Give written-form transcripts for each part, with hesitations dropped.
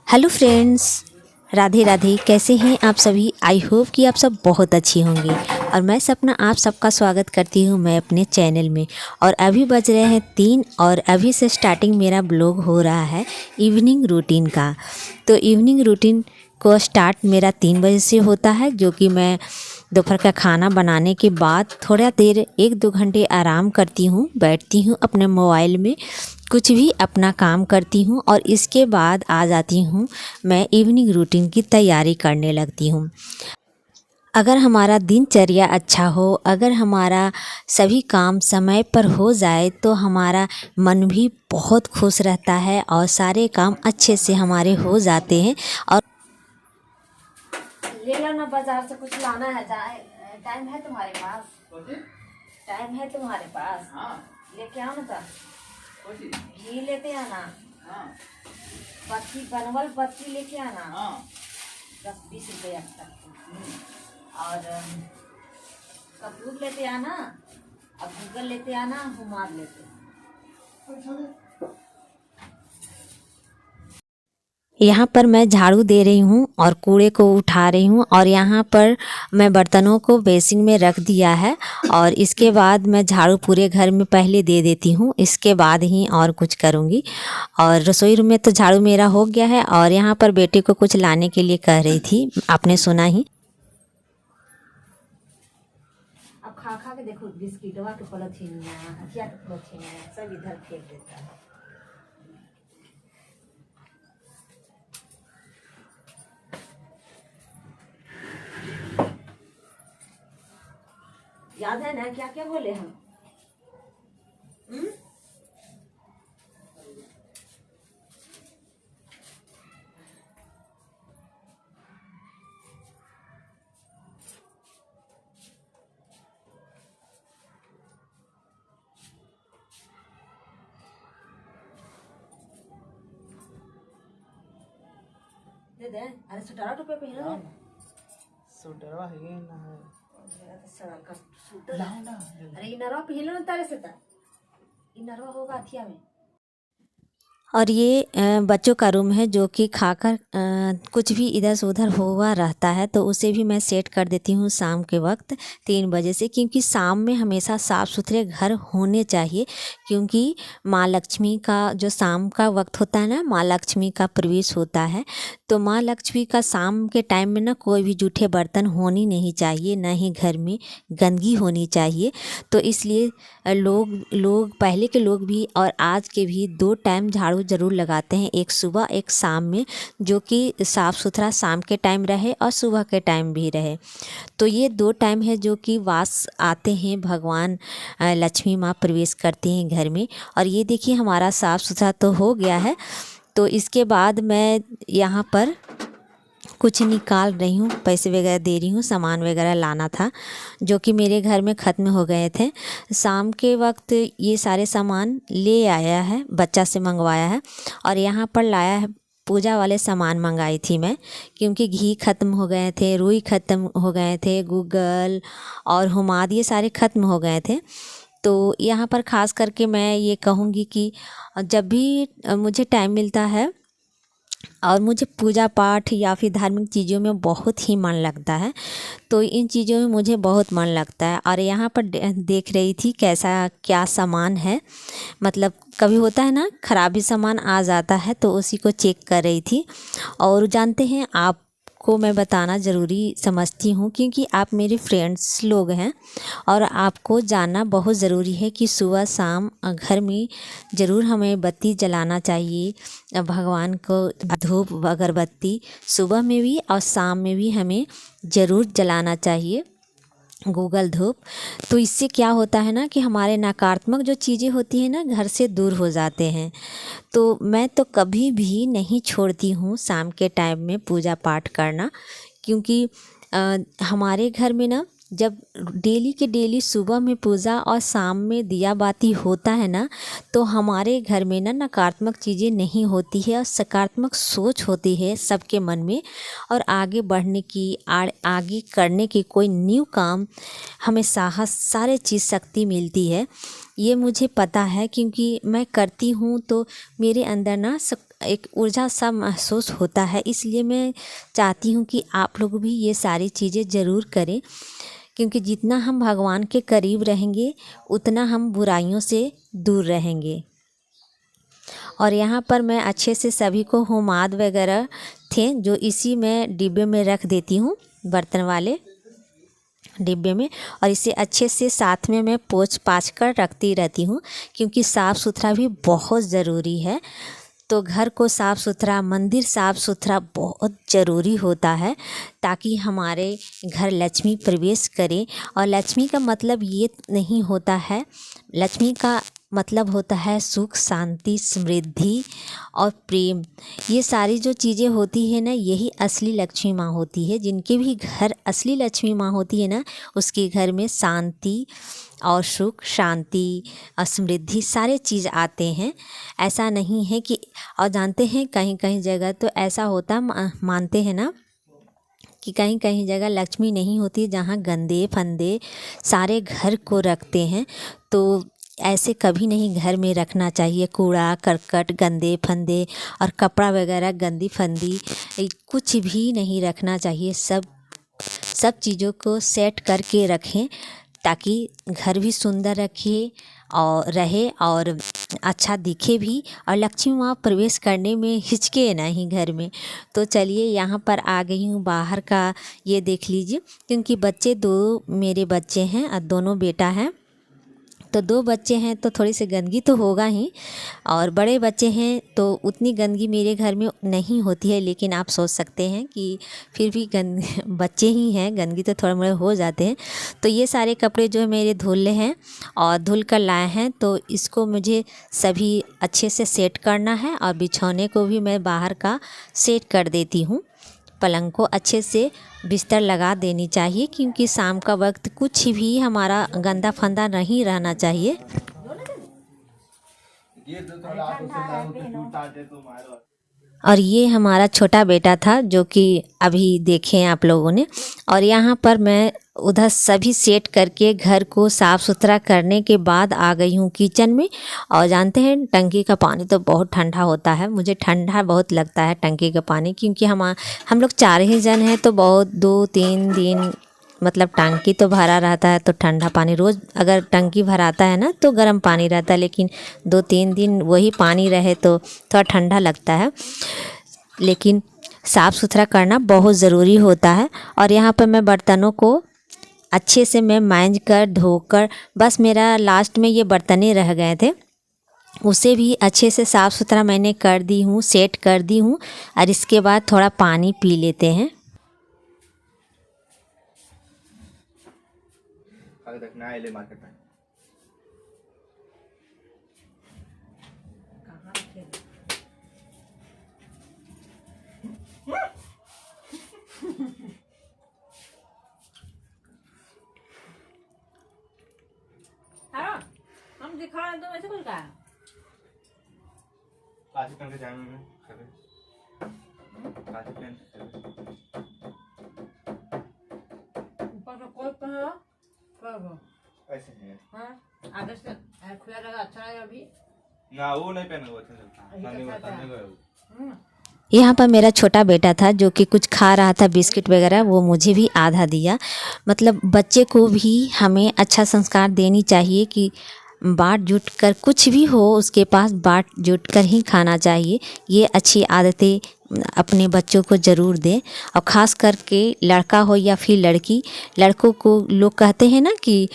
Hello friends, Radhe Radhe. कैसे हैं आप सभी? आई होप कि आप सब बहुत अच्छी होंगे। और मैं सपना आप सबका स्वागत करती हूं मैं अपने चैनल में। और अभी बज रहे हैं 3 और अभी से स्टार्टिंग मेरा ब्लॉग हो रहा है इवनिंग रूटीन का। तो इवनिंग रूटीन को स्टार्ट मेरा 3 बजे से होता है, जो कि मैं दोपहर का खाना बनाने के बाद थोड़ा देर 1-2 घंटे आराम करती हूँ, बैठती हूँ अपने मोबाइल में, कुछ भी अपना काम करती हूँ और इसके बाद आ जाती हूँ मैं इवनिंग रूटीन की तैयारी करने लगती हूँ। अगर हमारा दिनचर्या अच्छा हो, अगर हमारा सभी काम समय पर हो जाए तो हमारा मन भी बहुत खुश रहता है और सारे काम अच्छे से हमारे हो जाते हैं। और ले लो ना, बाजार से कुछ लाना है, टाइम है तुम्हारे पास? टाइम है तुम्हारे पास? हाँ। लेके आओ ना, घी लेते आना। हाँ। बत्ती बनवल बत्ती लेके आना। हाँ। 10-20 रुपया तक। और कपूर लेते आना, अब गूगल लेते आना, हुमार लेते आना। यहाँ पर मैं झाड़ू दे रही हूँ और कूड़े को उठा रही हूँ और यहाँ पर मैं बर्तनों को बेसिन में रख दिया है। और इसके बाद मैं झाड़ू पूरे घर में पहले दे देती हूँ, इसके बाद ही और कुछ करूँगी। और रसोई रूम में तो झाड़ू मेरा हो गया है। और यहाँ पर बेटे को कुछ लाने के लिए कह रही थी, आपने सुना ही। अब खा खा के देखो, बिस्किटवा के पॉलिथीन सब इधर फेंक देता है। याद है ना क्या क्या बोले हम? दे दे। अरे सुटारा टोपी पहनो ना। सूटरवा है ना है। सड़क का सूटर ना। अरे इनरवा पहनो ना तारे से ता। इनरवा होगा अथिया में। और ये बच्चों का रूम है, जो कि खाकर कुछ भी इधर से उधर हुआ रहता है, तो उसे भी मैं सेट कर देती हूँ शाम के वक्त 3 बजे से। क्योंकि शाम में हमेशा साफ़ सुथरे घर होने चाहिए, क्योंकि माँ लक्ष्मी का जो शाम का वक्त होता है ना, माँ लक्ष्मी का प्रवेश होता है। तो माँ लक्ष्मी का शाम के टाइम में ना कोई भी जूठे बर्तन होनी नहीं चाहिए, ना ही घर में गंदगी होनी चाहिए। तो इसलिए लोग पहले के लोग भी और आज के भी 2 टाइम झाड़ू ज़रूर लगाते हैं, एक सुबह एक शाम में, जो कि साफ़ सुथरा शाम के टाइम रहे और सुबह के टाइम भी रहे। तो ये 2 टाइम है जो कि वास आते हैं, भगवान लक्ष्मी माँ प्रवेश करते हैं घर में। और ये देखिए हमारा साफ़ सुथरा तो हो गया है। तो इसके बाद मैं यहाँ पर कुछ निकाल रही हूँ, पैसे वगैरह दे रही हूँ, सामान वगैरह लाना था जो कि मेरे घर में ख़त्म हो गए थे। शाम के वक्त ये सारे सामान ले आया है, बच्चा से मंगवाया है। और यहाँ पर लाया है, पूजा वाले सामान मंगाई थी मैं, क्योंकि घी ख़त्म हो गए थे, रुई ख़त्म हो गए थे, गूगल और हुमाद ये सारे ख़त्म हो गए थे। तो यहाँ पर ख़ास करके मैं ये कहूँगी कि जब भी मुझे टाइम मिलता है और मुझे पूजा पाठ या फिर धार्मिक चीज़ों में बहुत ही मन लगता है, तो इन चीज़ों में मुझे बहुत मन लगता है। और यहाँ पर देख रही थी कैसा क्या सामान है, मतलब कभी होता है ना ख़राब भी सामान आ जाता है, तो उसी को चेक कर रही थी। और जानते हैं, आपको मैं बताना ज़रूरी समझती हूँ, क्योंकि आप मेरे फ्रेंड्स लोग हैं और आपको जानना बहुत ज़रूरी है कि सुबह शाम घर में ज़रूर हमें बत्ती जलाना चाहिए। भगवान को धूप अगरबत्ती सुबह में भी और शाम में भी हमें ज़रूर जलाना चाहिए, गूगल धूप। तो इससे क्या होता है ना कि हमारे नकारात्मक जो चीज़ें होती हैं ना, घर से दूर हो जाते हैं। तो मैं तो कभी भी नहीं छोड़ती हूँ शाम के टाइम में पूजा पाठ करना, क्योंकि हमारे घर में ना जब डेली के डेली सुबह में पूजा और शाम में दिया बाती होता है ना, तो हमारे घर में ना नकारात्मक चीज़ें नहीं होती है और सकारात्मक सोच होती है सबके मन में। और आगे बढ़ने की, आगे करने की कोई न्यू काम हमें साहस, सारे चीज़ शक्ति मिलती है। ये मुझे पता है, क्योंकि मैं करती हूँ तो मेरे अंदर ना एक ऊर्जा सा महसूस होता है। इसलिए मैं चाहती हूँ कि आप लोग भी ये सारी चीज़ें ज़रूर करें, क्योंकि जितना हम भगवान के करीब रहेंगे उतना हम बुराइयों से दूर रहेंगे। और यहाँ पर मैं अच्छे से सभी को होमाद वगैरह थे जो इसी में डिब्बे में रख देती हूँ, बर्तन वाले डिब्बे में, और इसे अच्छे से साथ में मैं पोंछ पाछ कर रखती रहती हूँ, क्योंकि साफ़ सुथरा भी बहुत ज़रूरी है। तो घर को साफ़ सुथरा, मंदिर साफ़ सुथरा बहुत ज़रूरी होता है, ताकि हमारे घर लक्ष्मी प्रवेश करे। और लक्ष्मी का मतलब ये नहीं होता है, लक्ष्मी का मतलब होता है सुख, शांति, समृद्धि और प्रेम। ये सारी जो चीज़ें होती है ना, यही असली लक्ष्मी माँ होती है। जिनके भी घर असली लक्ष्मी माँ होती है ना, उसके घर में शांति और सुख, शांति और समृद्धि सारे चीज़ आते हैं। ऐसा नहीं है कि, और जानते हैं कहीं कहीं जगह तो ऐसा होता, मानते हैं ना कि कहीं कहीं जगह लक्ष्मी नहीं होती, जहाँ गंदे फंदे सारे घर को रखते हैं। तो ऐसे कभी नहीं घर में रखना चाहिए। कूड़ा करकट, गंदे फंदे और कपड़ा वगैरह गंदी फंदी कुछ भी नहीं रखना चाहिए। सब चीज़ों को सेट करके रखें, ताकि घर भी सुंदर रखे और रहे और अच्छा दिखे भी, और लक्ष्मी माँ प्रवेश करने में हिचके नहीं घर में। तो चलिए यहाँ पर आ गई हूँ बाहर का, ये देख लीजिए, क्योंकि बच्चे दो मेरे बच्चे हैं और दोनों बेटा हैं। तो दो बच्चे हैं तो थोड़ी सी गंदगी तो होगा ही, और बड़े बच्चे हैं तो उतनी गंदगी मेरे घर में नहीं होती है। लेकिन आप सोच सकते हैं कि फिर भी बच्चे ही हैं, गंदगी तो थोड़े मोड़े हो जाते हैं। तो ये सारे कपड़े जो है मेरे धुले हैं और धुल कर लाए हैं, तो इसको मुझे सभी अच्छे से सेट करना है। और बिछौने को भी मैं बाहर का सेट कर देती हूँ। पलंग को अच्छे से बिस्तर लगा देनी चाहिए, क्योंकि शाम का वक्त कुछ भी हमारा गंदा फंदा नहीं रहना चाहिए। और ये हमारा छोटा बेटा था जो कि अभी देखे आप लोगों ने। और यहाँ पर मैं उधर सभी सेट करके घर को साफ़ सुथरा करने के बाद आ गई हूँ किचन में। और जानते हैं टंकी का पानी तो बहुत ठंडा होता है, मुझे ठंडा बहुत लगता है टंकी का पानी, क्योंकि हम लोग 4 ही जन हैं। तो बहुत 2-3 दिन मतलब टंकी तो भरा रहता है, तो ठंडा पानी रोज़ अगर टंकी भराता है ना तो गर्म पानी रहता है, लेकिन 2-3 दिन वही पानी रहे तो थोड़ा ठंडा लगता है। लेकिन साफ़ सुथरा करना बहुत ज़रूरी होता है। और यहाँ पर मैं बर्तनों को अच्छे से मैं मांज कर धोकर, बस मेरा लास्ट में ये बर्तनें रह गए थे, उसे भी अच्छे से साफ़ सुथरा मैंने कर दी हूँ, सेट कर दी हूँ। और इसके बाद थोड़ा पानी पी लेते हैं। हम दिखा रहे तो ऐसे कुछ कहा आज कल के टाइम में ऊपर का कोट पहना कब ऐसे है। हां आगे से खुला रहेगा, अच्छा रहेगा। अभी ना वो नहीं पहना हुआ था। यहाँ पर मेरा छोटा बेटा था जो कि कुछ खा रहा था बिस्किट वगैरह, वो मुझे भी आधा दिया। मतलब बच्चे को भी हमें अच्छा संस्कार देनी चाहिए कि बाँट जुट कर, कुछ भी हो उसके पास बाँट जुट कर ही खाना चाहिए। ये अच्छी आदतें अपने बच्चों को ज़रूर दें। और ख़ास करके लड़का हो या फिर लड़की, लड़कों को लोग कहते हैं ना कि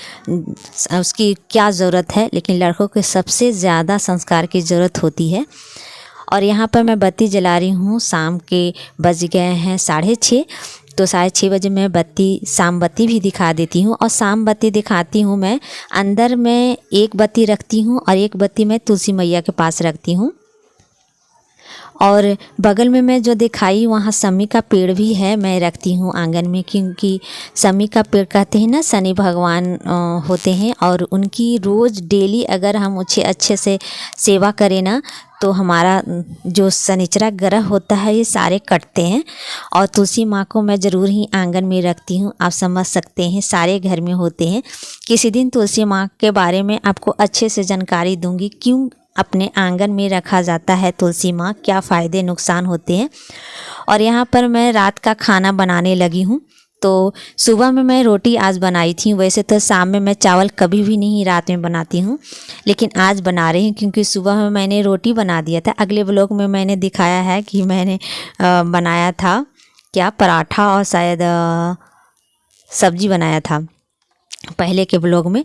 उसकी क्या ज़रूरत है, लेकिन लड़कों को सबसे ज़्यादा संस्कार की ज़रूरत होती है। और यहाँ पर मैं बत्ती जला रही हूँ, शाम के बज गए हैं 6:30। तो 6:30 बजे मैं शाम बत्ती भी दिखा देती हूँ। और शाम बत्ती दिखाती हूँ मैं, अंदर मैं एक बत्ती रखती हूँ और एक बत्ती मैं तुलसी मैया के पास रखती हूँ। और बगल में मैं जो दिखाई वहाँ समी का पेड़ भी है, मैं रखती हूँ आंगन में, क्योंकि समी का पेड़ कहते हैं ना शनि भगवान होते हैं, और उनकी रोज़ डेली अगर हम उसे अच्छे से सेवा करें ना तो हमारा जो शनिचरा ग्रह होता है ये सारे कटते हैं। और तुलसी माँ को मैं ज़रूर ही आंगन में रखती हूँ। आप समझ सकते हैं सारे घर में होते हैं। किसी दिन तुलसी माँ के बारे में आपको अच्छे से जानकारी दूंगी, क्यों अपने आंगन में रखा जाता है तुलसी माँ, क्या फ़ायदे नुकसान होते हैं। और यहाँ पर मैं रात का खाना बनाने लगी हूँ। तो सुबह में मैं रोटी आज बनाई थी, वैसे तो शाम में मैं चावल कभी भी नहीं रात में बनाती हूँ, लेकिन आज बना रही हूँ क्योंकि सुबह में मैंने रोटी बना दिया था। अगले व्लॉग में मैंने दिखाया है कि मैंने बनाया था क्या, पराठा और शायद सब्जी बनाया था पहले के ब्लॉग में।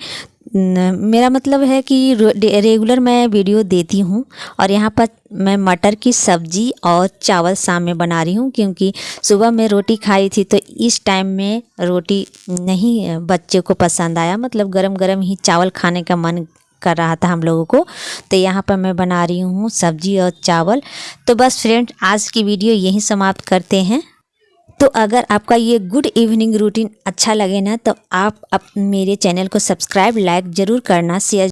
मेरा मतलब है कि रेगुलर मैं वीडियो देती हूँ। और यहाँ पर मैं मटर की सब्ज़ी और चावल शाम में बना रही हूँ क्योंकि सुबह में रोटी खाई थी तो इस टाइम में रोटी नहीं बच्चे को पसंद आया, मतलब गरम गरम ही चावल खाने का मन कर रहा था हम लोगों को। तो यहाँ पर मैं बना रही हूँ सब्ज़ी और चावल। तो बस फ्रेंड्स, आज की वीडियो यहीं समाप्त करते हैं। तो अगर आपका ये गुड इवनिंग रूटीन अच्छा लगे ना तो आप मेरे चैनल को सब्सक्राइब, लाइक ज़रूर करना, शेयर